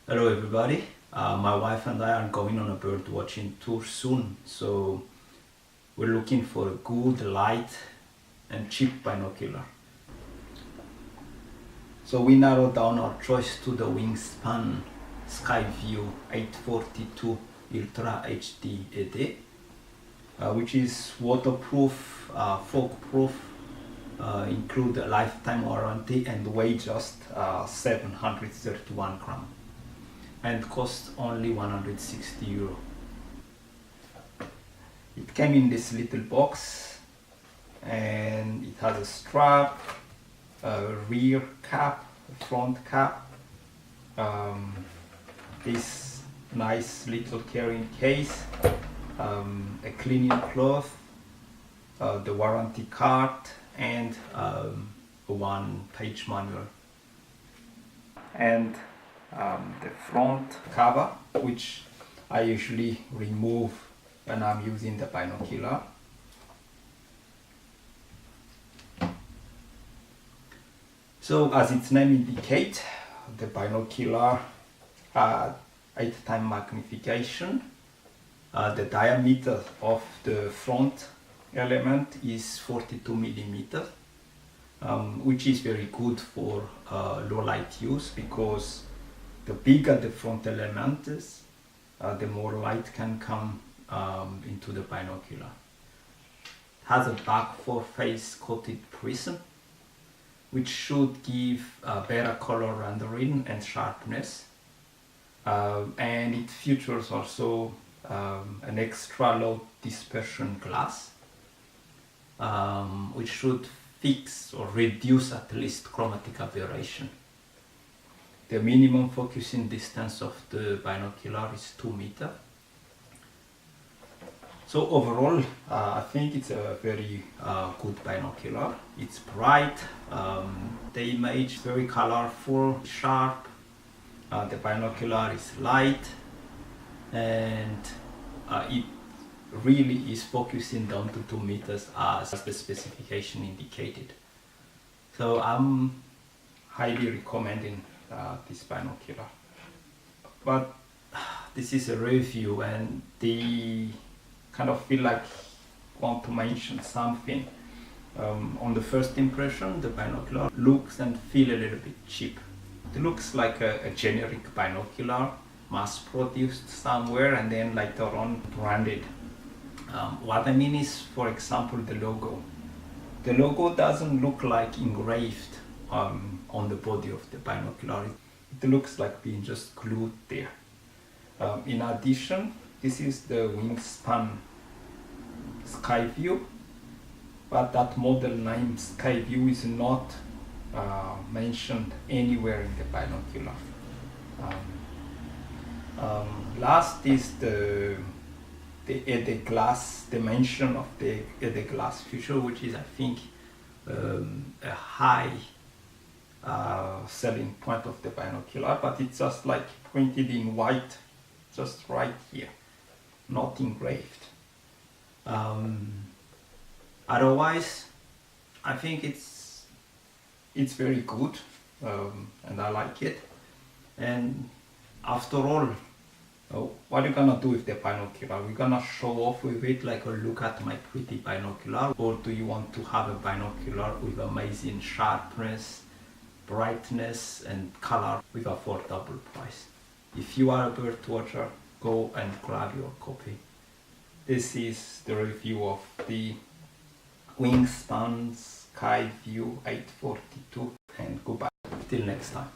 Hello everybody, my wife and I are going on a bird watching tour soon, so we're looking for a good, light and cheap binocular. So we narrowed down our choice to the Wingspan SkyView 842 Ultra HD ED, which is waterproof, fog-proof, include a lifetime warranty and weigh just 731 grams. And cost only 160 euro. It came in this little box and it has a strap, a rear cap, a front cap, this nice little carrying case, a cleaning cloth, the warranty card, and a one-page manual. And the front cover, which I usually remove when I'm using the binocular. So as its name indicates, the binocular had 8-time magnification. The diameter of the front element is 42 millimeters, which is very good for low light use, because the bigger the front element is, the more light can come into the binocular. It has a back 4-phase coated prism, which should give better color rendering and sharpness. And it features also an extra low dispersion glass, which should fix or reduce at least chromatic aberration. The minimum focusing distance of the binocular is 2 meters. So overall, I think it's a very good binocular. It's bright, the image is very colorful, sharp, the binocular is light, and it really is focusing down to 2 meters as the specification indicated. So I'm highly recommending this binocular. But this is a review and they kind of feel like want to mention something. On the first impression, the binocular looks and feel a little bit cheap. It looks like a generic binocular, mass produced somewhere and then later on branded. What I mean is, for example, the logo. The logo doesn't look like engraved on the body of the binocular. It looks like being just glued there. In addition, this is the Wingspan SkyView, but that model name SkyView is not mentioned anywhere in the binocular. Last is the ED glass, the mention of the ED glass feature, which is, I think, a high selling point of the binocular, but it's just like printed in white, just right here, not engraved. Otherwise, I think it's very good, and I like it. And after all, what are you gonna do with the binocular? We're gonna show off with it, like, look at my pretty binocular, or do you want to have a binocular with amazing sharpness, brightness and color with affordable price? If you are a bird watcher, go and grab your copy. This is the review of the Wingspan SkyView 842, and goodbye till next time.